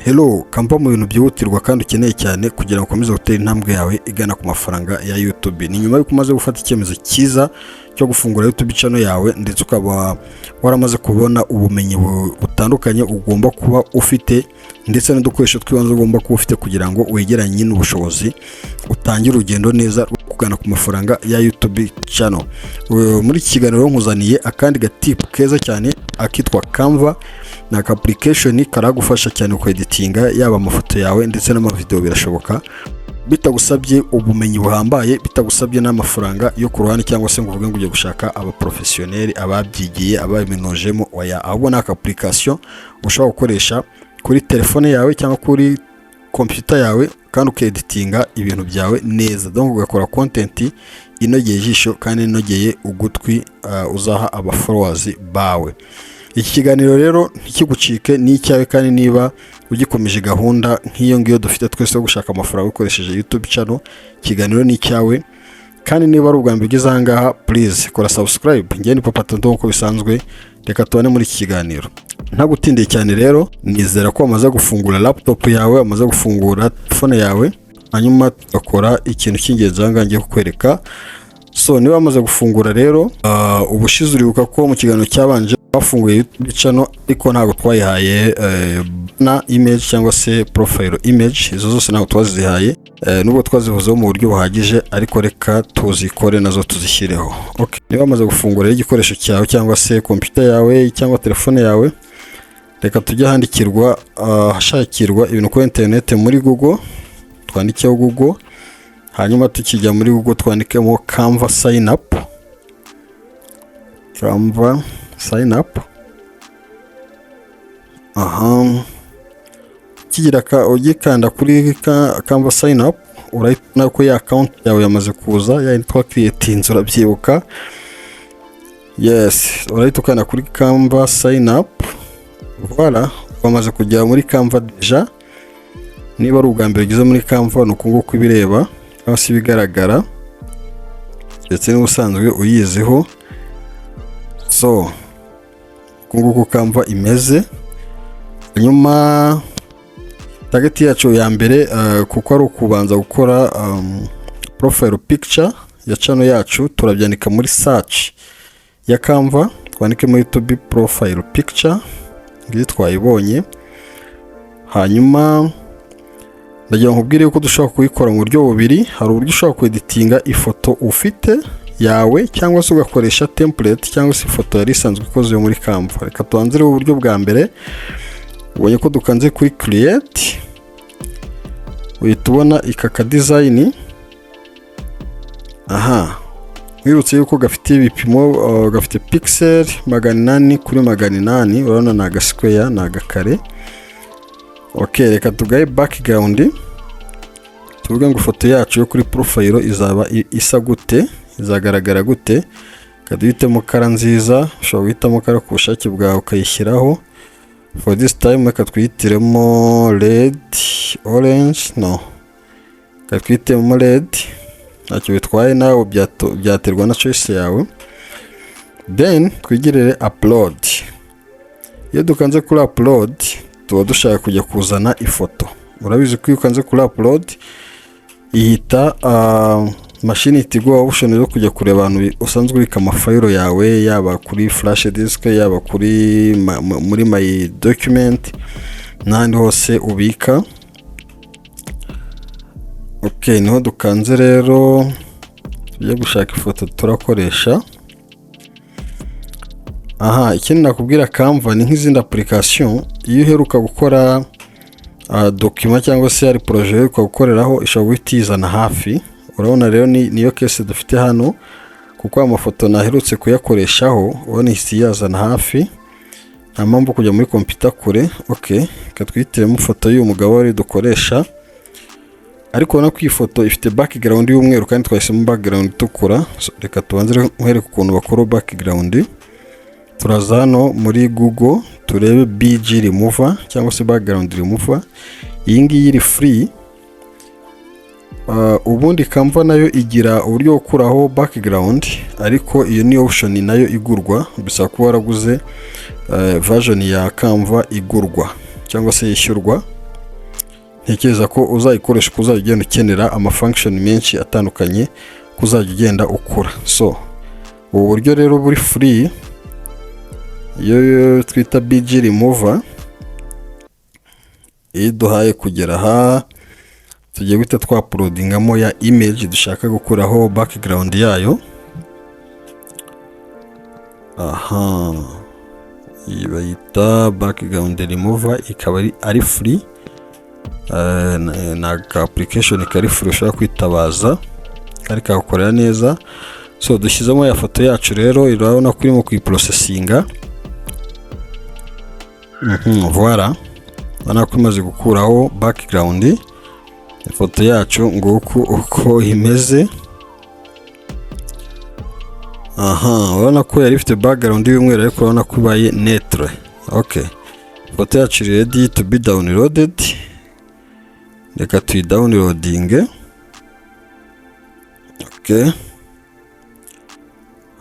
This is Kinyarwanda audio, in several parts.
Hello, Canva mu bintu byihutirwa kandi ukeneye cyane kugira ngo ukomeze gutera intambwe yawe igana ku mafaranga ya YouTube. Ni nyuma yuko umaze gufata icyemezo cyiza cyo gufungura YouTube channel yawe ndetse ukaba waramaze kubona ubumenyi butandukanye ugomba kuba ufite ndetse n'udukoresho twibanze ugomba kuba ufite kugira ngo wegeranye n'ubushobozi utangire urugendo neza rwo kugana ku mafaranga ya YouTube channel. Muri iki kiganiro nkuzaniye akandi gatip keza cyane akitwa Canva. Na application karagufasha cyane ku editinga yaba amafoto yawe ndetse n'amavideo birashoboka bitagusabye ubumenyi buhambaye, bitagusabye n'amafaranga yo ku ruhande cyangwa se ngo uvuge ngo ujye gushaka aba professionnel ababyigiye ababiminojemo. Oya, ahubwo na application ushobora gukoresha kuri telefone yawe cyangwa kuri computer yawe kandi ukeditinga ibintu byawe neza, donc ugakora content inogeye ijisho kandi inogeye ugutwi uzaha aba followers bawe. Iki kiganiro rero ntikigucike ni icyawe kandi niba ugikomeje gahunda nk'iyo ngiyo dufite twese gushaka amafaranga ukoresheje YouTube channel, kiganiro ni icyawe. Kandi niba ari ubwa mbere ugeze aha ngaha, please kora subscribe. Njye ni Papa Tonto nk'uko bisanzwe, reka tubane muri iki kiganiro. Ntagutindiye cyane rero, nizera ko wamaze gufungura laptop yawe, wamaze gufungura phone yawe, hanyuma tugakora ikintu cy'ingenzi aha ngaha ngiye kukwereka. So niba wamaze gufungura rero, ubushize uribuka ko mu kiganiro cyabanje bafunguye YouTube channel ariko ntabwo twayihaye na image cyangwa se profile image. Izo zose ntabwo twazihaye nubwo twazivuzeho mu buryo buhagije, ariko reka tuzikore nazo tuzishyireho. Okay, niba wamaze gufungura igikoresho cyawe cyangwa se computer yawe cyangwa telefone yawe, reka tujye handikirwa hashakirwa ibintu kuri internet muri Google. Twandikeho Google, hanyuma tukijya muri Google twandikemo Canva sign up. Canva sign up. Kigira ugikanda kuri Canva sign up, urahita ko ya account yawe yamaze kuza, ya twa create urabyibuka. Yes, urahita ukanda kuri Canva sign up. Voilà, wamaze kujya muri Canva deja. Niba ari ubwa mbere ugeze muri Canva nuko nguko ibireba aho si bigaragara ndetse n'ubusanzwe uyiziho. So kunguko Canva imeze. Hanyuma target yacu ya mbere kuko ari ukubanza gukora profile picture ya channel yacu, turabyandika muri search ya Canva, twandike muri YouTube profile picture ngiye twayibonye. Hanyuma ndagira ngo nkubwire ko dushobora kuyikora mu buryo bubiri. Hari uburyo ushobora kweditinga ifoto ufite yawe cyangwa se ugakoresha template cyangwa se ifoto yari isanzwe ikoze muri Canva. Reka tuanzire uburyo bwa mbere. Ubonye ko dukanze kuri create, uhita ubona ikaka design. Wirutse yuko gafite ibipimo, gafite pixel 800 kuri 800. Urabona na aga square na agakare. Okay, reka tugaye background. Tuvuge ngo ifoto yacu yo kuri profile izaba isa gute, izagaragara gute. Kaduhitemo kara nziza, ushobora guhitamo kara ku bushake bwawe ukayishyiraho. For this time reka twihitiremo red, orange, no, katwitemo red. Ntacyo bitwaye nawe, byaterwa na choice yawe. Then twigirire upload. Iyo dukanze kuri upload, tuba dushaka kujya kuzana ifoto. Urabizi ko iyo ukanze kuri upload ihita machine itigo option yo kujya kureba abantu usanzwe ubika amafayiro yawe, yaba kuri flash disk, yaba kuri muri my document n'ahandi hose ubika. Okay, niho dukanze rero tujye gushaka ifoto turakoresha. Ikindi nakubwira Canva ni nk'izindi application. Iyo uheruka gukora document cyangwa se ari projet ukagukoreraho, ishobora guhitizana hafi. Urabona rero niyo case dufite hano, kuko amafoto naherutse kuyakoreshaho ubona ihise yazana hafi, nta mpamvu kujya muri computer kure. Okay, katwihitiremo ifoto y'uyu mugabo wari dukoresha, ariko ubona ko iyi foto ifite background y'umweru kandi twahisemo background itukura. Reka tubanze nkwereke ukuntu bakora background. Turaza hano muri Google turebe BG remover cyangwa se background remover. Iyi ngiyi iri free. Ubundi Canva nayo igira uburyo bwo gukuraho background, ariko iyo ni option nayo igurwa. Bisa kuba waraguze version ya Canva igurwa cyangwa se yishyurwa. ntekereza ko uzayikoresha kuzajya ugenda ukenera amafunction menshi atandukanye kuzajya ugenda ukura. So ubu buryo rero buri free iyo twita BG remover iduhaye kugera aha tugiye guhita twaploadingamo ya image dushaka gukuraho background yayo. Aha bayita background remover, ikaba ari free, na application kari free ushobora kwitabaza kari kagukorera neza. So dushyizemo ya foto yacu rero, urabona ko irimo kuyiprocesinga. Voilà, urabona ko imaze gukuraho background. Ifoto yacu nguko uko imeze. Aha, urabona ko yari ifite background y'umweru ariko urabona ko ibaye neutre. Okay, ifoto yacu ready to be downloaded. Reka tuyidownloadinge. Okay,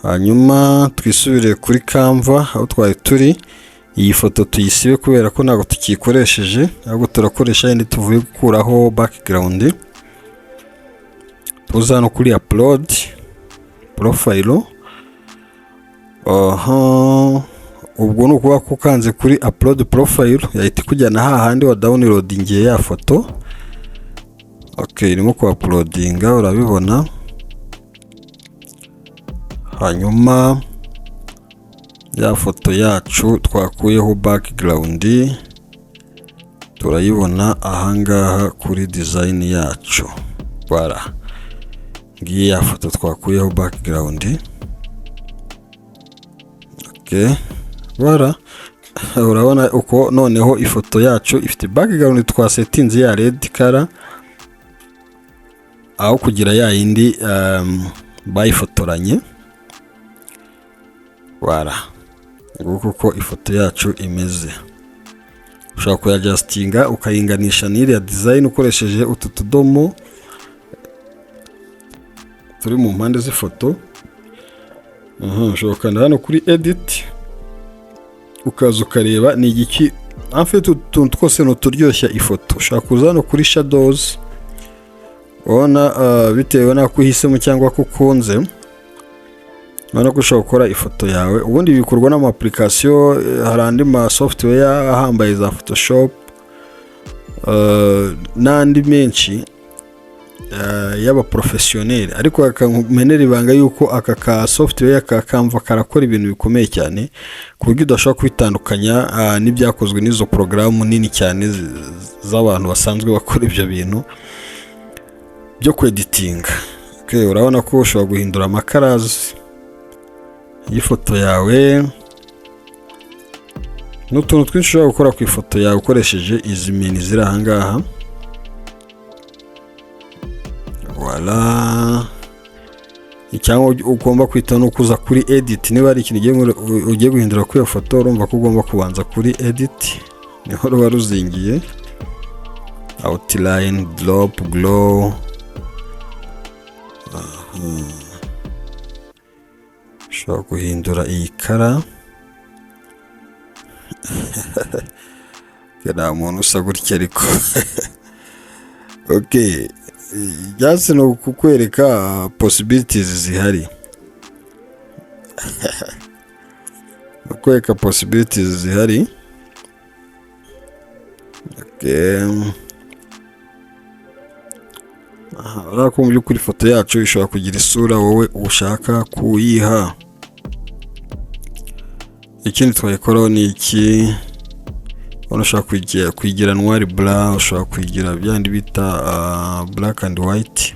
hanyuma twisubire kuri Canva aho twari turi. Iyi foto tuyisibe kubera ko ntabwo tukikoresheje, ahubwo turakoresha yindi tuvuye gukuraho background. Tuza no kuri upload profile. Aha, ubwo nukuba ko kanze kuri upload profile yahita kujyana hahandi wa downloadingiye ya foto. Okay, irimo ku uploadinga urabibona. Hanyuma ya foto yacu twakuyeho background turayibona ahangaha kuri design yacu. Voilà, ngiye ya foto twakuyeho background. Okay, voilà, urabona uko noneho ifoto yacu ifite background twasetinze ya red color aho kugira ya yindi bayifotoranye. Voilà, nguko uko ifoto yacu imeze. Ushobora kuyadjustinga ukayinganisha n'iriya design ukoresheje utu tudomo turi mu mpande z'ifoto. Ushobora kanda hano kuri edit ukaza ukareba ni igiki. En fait utuntu twose no turyoshya ifoto. Ushobora kuza hano kuri shadows, ubona bitewe nako uhisemo cyangwa ko ukunze, urabona ko ushobora gukora ifoto yawe. Ubundi bikorwa n'ama application, hari andi ma software ahambaye za Photoshop n'andi menshi y'aba professionnel, ariko akankumenera ibanga yuko aka ka software ka Canva karakora ibintu bikomeye cyane ku buryo udashobora kwitandukanya n'ibyakozwe n'izo programu nini cyane z'abantu basanzwe bakora ibyo bintu byo kweditinga. Okay, urabona ko ushobora guhindura amakarazi y'ifoto yawe n'utuntu twinshi ushobora gukora ku ifoto yawe ukoresheje izi mini ziri ahangaha. Voilà, cyangwa ugomba kwita no kuza kuri edit. Niba ari ikintu ugiye guhindura kuri iyo foto, urumva ko ugomba kubanza kuri edit, niho ruba ruzingiye. Outline, drop, glow. Ushobora guhindura iyi kara. Nta muntu usa gutya ariko. Okay, just no kukwereka possibilities zihari. Kukwereka possibilities zihari. Okay, urako mu by'ukuri ifoto yacu ishobora kugira isura wowe ushaka kuyiha. Ikindi twayikoraho ni iki, ushobora kuyigira noir blanc, ushobora kuyigira byandi bita black and white.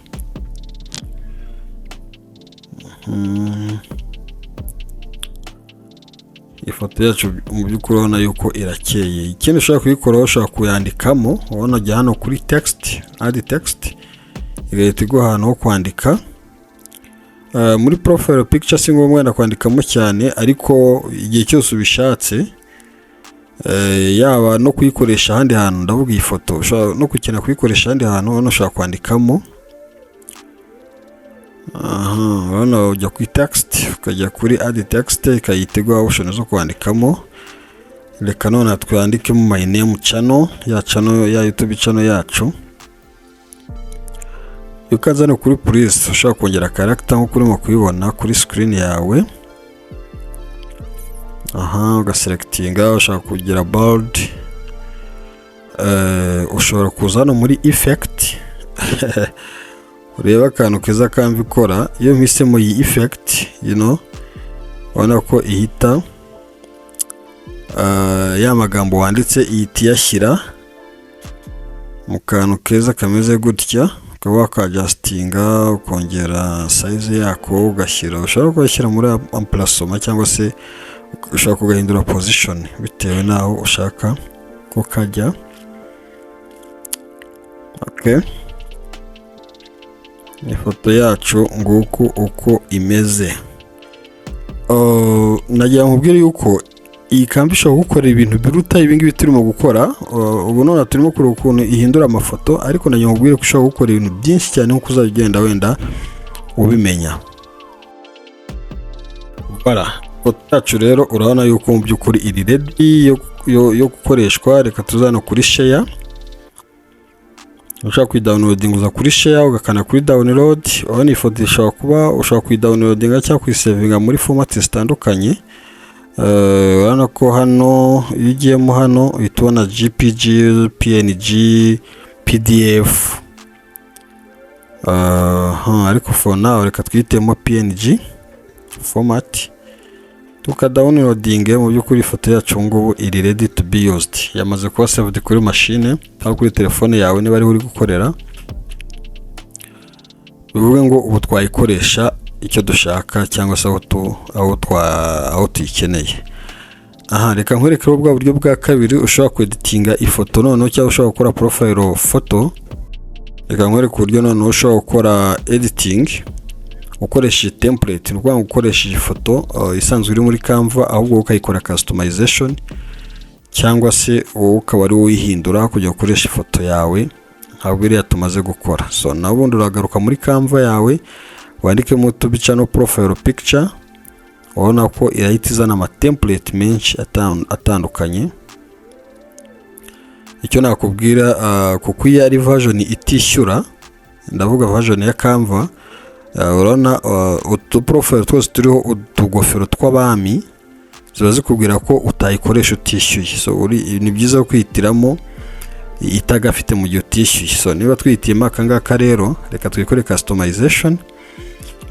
Ifoto yacu mu by'ukuri urabona yuko irakeye. Ikindi ushobora kuyikoraho, ushobora kuyandikamo. Ubona jya hano kuri text, add text, igahita iguha ahantu ho kwandika. Muri profile picture si ngombwa wenda kwandikamo cyane, ariko igihe cyose ubishatse, yaba no kuyikoresha ahandi hantu, ndavuga iyi foto ushobora no kugenda kuyikoresha ahandi hantu, hano ushobora kwandikamo. Urabona ujya kuri text ukajya kuri add text, ikayita iguha option zo kwandikamo. reka none twandikemo my name channel ya YouTube channel yacu. Ukaza no kuri police ushaka kongera character nko urimo kuyibona kuri screen yawe. Ugaselectinga ushaka kugira bold, ushobora kuza no muri effect ureba akantu keza kamvikora. Iyo mpisemo iyi effect ubona ko ihita ya magambo wanditse ihita yashyira mu kantu keza kameze gutya, ukaba wakajustinga ukongera size yako ugashyira. Ushobora kuyashyira muri emplacement cyangwa se ushaka kugahindura position bitewe naho ushaka ko kajya. Ifoto yacu nguko uko imeze. Nagira nkubwire yuko iyi kambi ishobora gukora ibintu biruta ibingibi turimo gukora. Ubu none turimo kureba ukuntu ihindura amafoto, ariko nagira nkubwire ko ishobora gukora ibintu byinshi cyane nkuko uzagenda wenda ubimenya. Ifoto yacu rero urabona yuko mu by'ukuri iri ready yo gukoreshwa. Reka tuzana kuri share. Ushaka kuyidownloading uza kuri share ugakana kuri download. Urabona ifoto ushobora kuyidownloadinga cyangwa kuyisavinga muri format zitandukanye. Urabona ko hano iyo ugiyemo hano uhita ubona JPG, PNG, PDF. Ariko for now reka twitemo PNG format tukadownloading. Mu by'ukuri ifoto yacu ngubu iri ready to be used, yamaze kuba saved kuri machine cyangwa kuri telefone yawe niba ari uri gukorera. Bivuga ngo ubu twayikoresha icyo dushaka cyangwa se aho tuyikeneye. Reka nkwereke bwa buryo bwa kabiri ushobora kweditinga ifoto noneho cyangwa ushobora gukora profile photo. Reka nkwereke uburyo noneho ushobora gukora editing ukoresheje template. Ni ukuvuga ngo ukoresheje ifoto isanzwe iri muri Canva, ahubwo ukayikora customization cyangwa se ukaba ari uyihindura kujya gukoresha ifoto yawe ntabwo iriya tumaze gukora. So nabundi uragaruka muri Canva yawe wandike mu YouTube channel profile picture. Ubona ko irahita izana ama template menshi atandukanye. Icyo nakubwira kuko iyi ari version itishyura, ndavuga version ya Canva, urabona utu profile twose turiho utugofero tw'abami ziba zikubwira ko utayikoresha utishyuye. So ni byiza kwihitiramo itagafite mu gihe utishyuye. So niba twihitiyemo akangaka rero reka twikore customization.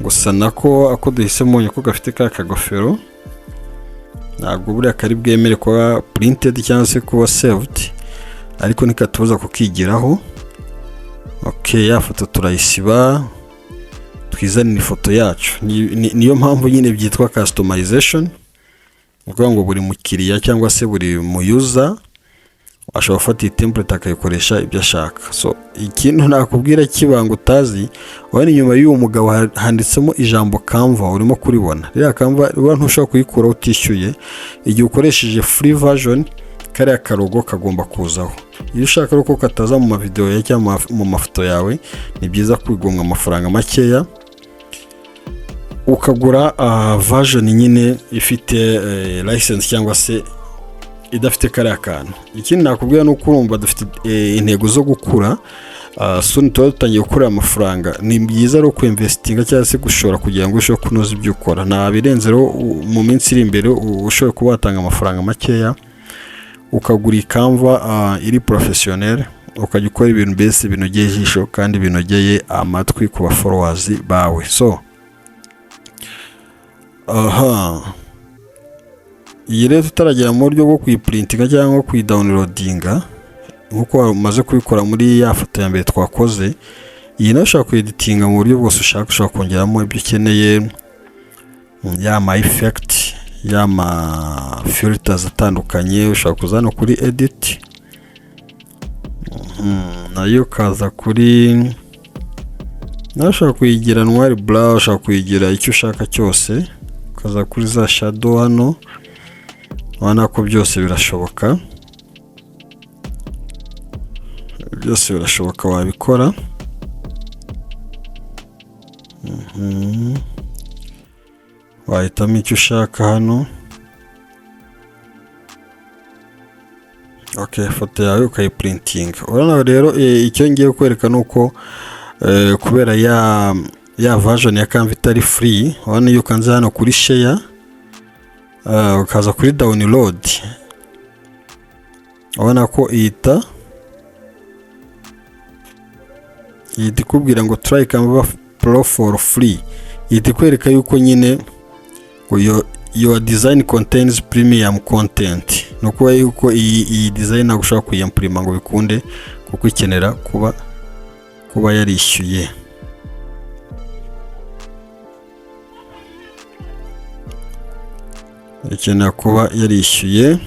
Gusa nako ako duhisemo nyako gafite ka kagofero ntabwo buriya kari bwemere kuba printed cyangwa se kuba saved, ariko nikatubuza kukigiraho. Ya foto turayisiba twizanira ifoto yacu. Niyo mpamvu nyine byitwa customization. Ukuvuga ngo buri mukiriya cyangwa se buri mu user ashobora gufata iyi template akayikoresha ibyo ashaka. So ikintu nakubwira kibanga utazi, wani nyuma y'uwo mugabo handitsemo ijambo Canva urimo kuribona. Rero Canva ntushobora kuyikura utishyuye. Igihe ukoresheje free version kariya karogo kagomba kuzaho. Iyo ushaka ko kataza mu mavideo ya cyangwa mu mafoto yawe, ni byiza kwigomwa amafaranga makeya ukagura version nyine ifite license cyangwa se idafite kariya kantu. Ikindi nakubwira ni uko urumva dufite intego zo gukura. Soon tutangiye gukura amafaranga. Ni byiza rero kwinvestinga cyangwa se gushora kugira ngo ushobore kunoza ibyo ukora. Nta birenze rero mu minsi iri imbere ushobora kuba watanga amafaranga makeya ukagura Canva iri professionnel, ukajya ukora ibintu bese binogeye ijisho kandi binogeye amatwi ku ba followers bawe. So iyi rero tutaragera mu buryo bwo kuyiprintinga cyangwa kuyidownloadinga nkuko umaze kubikora muri ya foto ya mbere twakoze. Iyi nayo ushaka kueditinga mu buryo bwose ushaka. Ushaka kongeramo ibyo ukeneye, yama effect, yama filters atandukanye. Ushaka kuzana kuri edit, nayo kaza kuri, nayo ushaka kuyigira noir blanc, ushaka kuyigira icyo ushaka cyose. Kaza kuri za shadow hano. Ubona ko byose birashoboka, wabikora. Wahitamo icyo ushaka hano. okay, ifoto yawe ukayiprinting. Urabona rero icyo ngiye kwereka nuko kubera ya version ya Canva itari free, urabona iyo ukanze hano kuri share ukaza kuri download, urabona ko ihita ikubwira ngo try Canva Pro for free. Ihita kwereka yuko nyine your design contains premium content, no kuba yuko iyi design ntabwo ushobora kuyimprima ngo bikunde kuko ikenera kuba yarishyuye. Ikenera kuba yarishyuye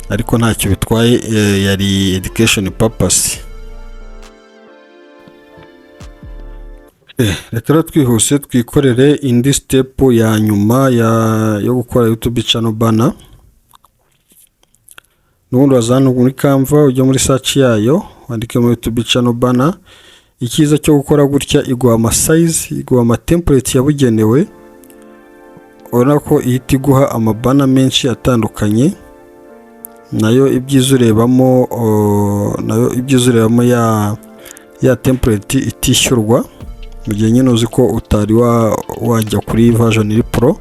ariko ntacyo bitwaye, yari education purpose. Reka rero twihuse twikorere indi step ya nyuma yo gukora YouTube channel banner. Nubundi wazana muri Canva ujya muri search yayo wandike muri YouTube channel banner. Ikiza cyo gukora gutya iguha ama size, iguha ama template yabugenewe. Urabona ko ihita iguha ama banner menshi atandukanye, nayo ibyiza urebamo ya template itishyurwa mu gihe nyine uzi ko utari wajya kuri version iri pro.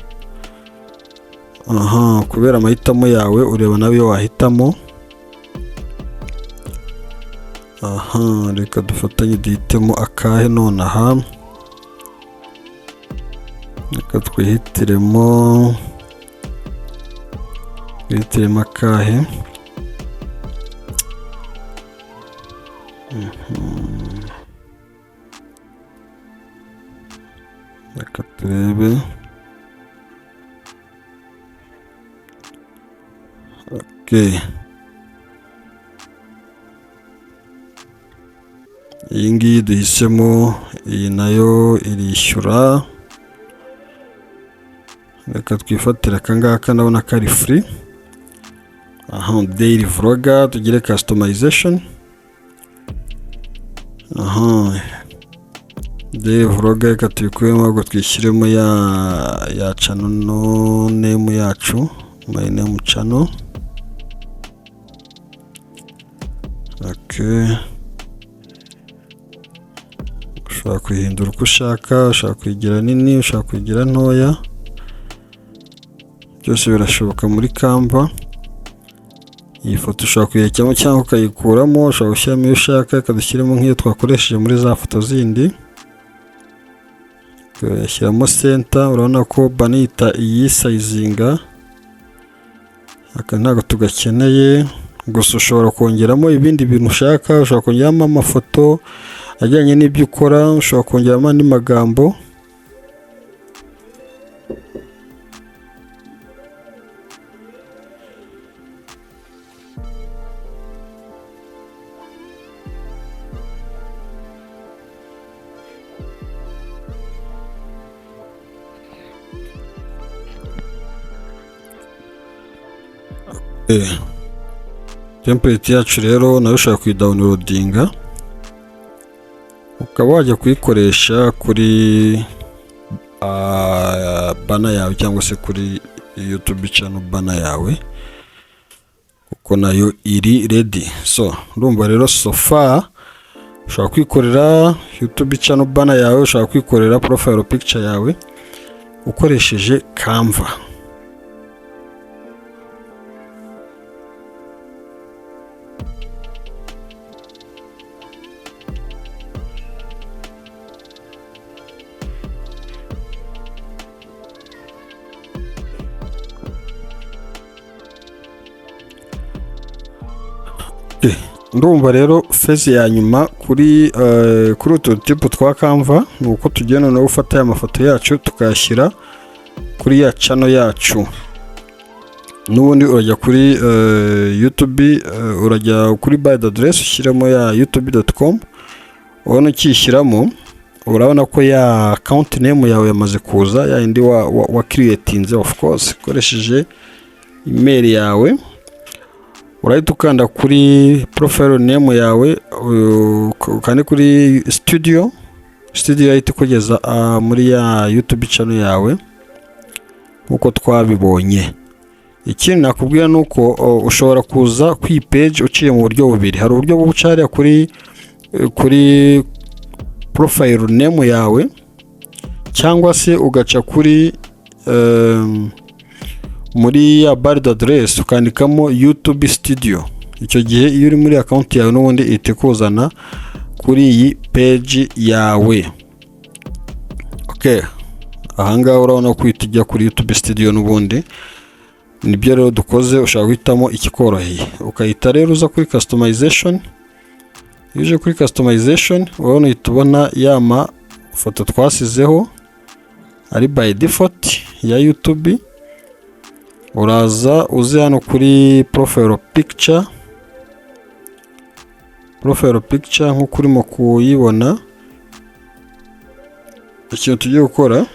Kubera amahitamo yawe ureba nawe iyo wahitamo. Reka dufatanye duhitemo akahe nonaha. Reka twihitiremo akahe. Reka turebe. Okay, iyi ngiyi duhisemo, iyi nayo irishyura. Reka twifatira akangaka, ndabona kari free. Daily vlogger, tugire customization. Daily vlogger reka tuyikuremo ahubwo twishyiremo ya channel name yacu, my name channel. Okay, ushobora kuyihindura uko ushaka, ushaka kuyigira nini, ushaka kuyigira ntoya, byose birashoboka muri Canva. Iyi foto ushobora kuyirekamo cyangwa ukayikuramo, ushobora gushyiramo iyo ushaka, kadushyiremo nk'iyo twakoresheje muri za foto zindi. Yashyiramo center, urabona ko banita iyi sizinga aka ntabwo tugakeneye, gusa ushobora kongeramo ibindi bintu ushaka. Ushobora kongeramo amafoto ajyanye n'ibyo ukora, ushobora kongeramo andi magambo. Template yacu rero nayo ushaka kuyidownloadinga ukaba wajya kuyikoresha kuri banner yawe cyangwa se kuri YouTube channel banner yawe, kuko nayo iri ready. So ndumva rero so far ushaka kwikorera YouTube channel banner yawe, ushaka kwikorera profile picture yawe ukoresheje Canva. Ndumva rero phase ya nyuma kuri utu type twa Canva nuko tugenda no gufata ya mafoto yacu tukayashyira kuri ya channel yacu. Nubundi urajya kuri YouTube, urajya kuri buy address ushyiramo ya youtube.com. ubona ukishyiramo urabona ko ya account name yawe yamaze kuza, ya indi wa creatinze of course ukoresheje email yawe. Urahita ukanda kuri profile name yawe, ukande kuri studio yahita kugeza muri ya YouTube channel yawe nkuko twabibonye. ikindi nakubwira nuko ushobora kuza ku page uciye mu buryo bubiri. Hari uburyo bwo guca hariya kuri profile name yawe, cyangwa se ugaca kuri muri ya bar d'adresse ukandikamo YouTube studio. Icyo gihe iyo uri muri account yawe n'ubundi ihita kuzana kuri iyi page yawe. Okay, ahangaha urabona ko ujya kuri YouTube studio n'ubundi. Nibyo rero dukoze, ushaka guhitamo ikikoroheye ukahita rero uza kuri customization. Iyo uje kuri customization urabona uhita ubona ya mafoto twasizeho ari by default ya YouTube. Uraza uze hano kuri profile picture nk'uko urimo kuyibona. Ikintu tugiye gukora,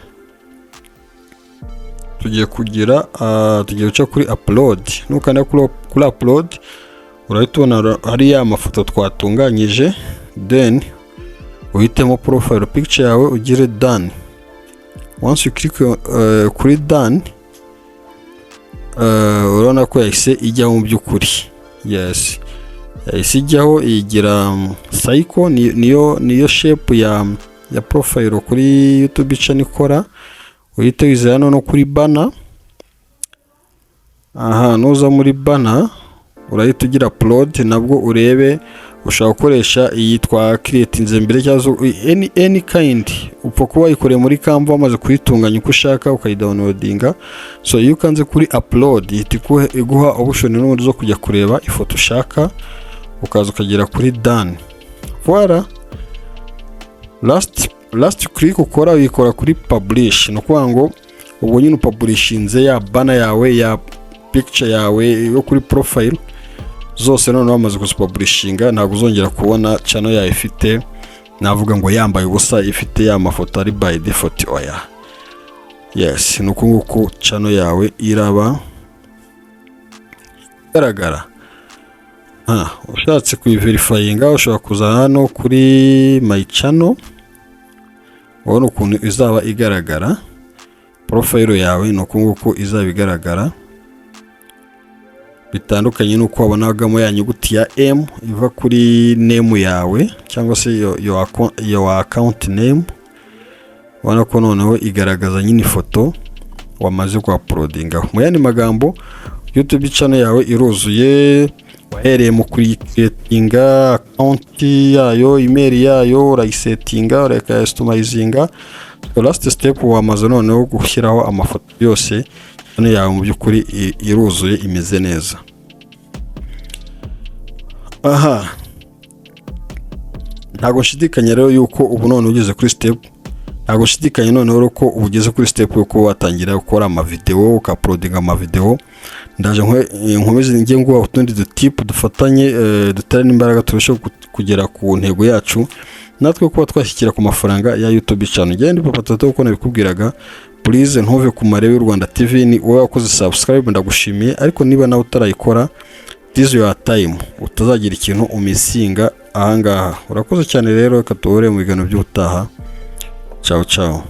tugiye guca kuri upload. Nukanda kuri upload urahita ubona hari ya mafoto twatunganyije, then uhitemo profile picture yawe ugire done. Once you click kuri done, urabona ko yahise ijyaho mu by'ukuri. Yes, yahise ijyaho, igira cycle, niyo shape ya profile kuri YouTube channel ikora. Uhita wiza hano no kuri banner. Aha, nuza muri banner urahita ugira upload, nabwo urebe ushaka gukoresha iyi twa creatinze mbere cyazo any kind. Upfa kuba wayikoreye muri Canva wamaze kuyitunganya uko ushaka ukayidownloadinga. So iyo ukanze kuri upload ihita iguha option n'ubundi zo kujya kureba ifoto ushaka, ukaza ukagera kuri done. Voilà, last click ukora uyikora kuri publish. No kuvuga ngo ubwo nyine publishinze ya banner yawe, ya picture yawe yo kuri profile zose, none wamaze kuzipublishinga. Ntabwo uzongera kubona channel yawe ifite, navuga ngo yambaye ubusa, ifite ya mafoto ari by default. Oya, yes, nuko nguko channel yawe iraba igaragara. Ushatse kuyiverifyinga ushobora kuza hano kuri my channel, ubona ukuntu izaba igaragara profile yawe. Nuko nguko izaba igaragara, bitandukanye nuko wabonagamo ya nyuguti ya M iva kuri name yawe cyangwa se your account name. Ubona ko noneho igaragaza nyine ifoto wamaze ku uploadinga. Mu yandi magambo, YouTube channel yawe iruzuye. Wahereye mu creatinga account yayo, email yayo, urayisettinga, urakastomizinga. So last step wamaze noneho gushyiraho amafoto yose channel yawe mu by'ukuri iruzuye, imeze neza. Aha, ntago nshidikanya rero yuko ubu none ugeze kuri step, ntago nshidikanya noneho ko ugeze kuri step yuko watangira gukora ama video, ukauploadinga ama video. Ndaje nkomeze ngiye nguha utundi tip dufatanye dutarana imbaraga turushe kugera ku ntego yacu, natwe kuba twashyikira ku mafaranga ya YouTube channel. Genda Papa Toto uko nabikubwiraga. Please ntuve ku Marebe y'u Rwanda TV. Ni wowe wakoze subscribe, ndagushimiye. Ariko niba nawe utarayikora, this your time, utazagira ikintu umisinga ahangaha. Urakoze cyane rero, reka tuhure mu biganiro by'utaha. Ciao ciao.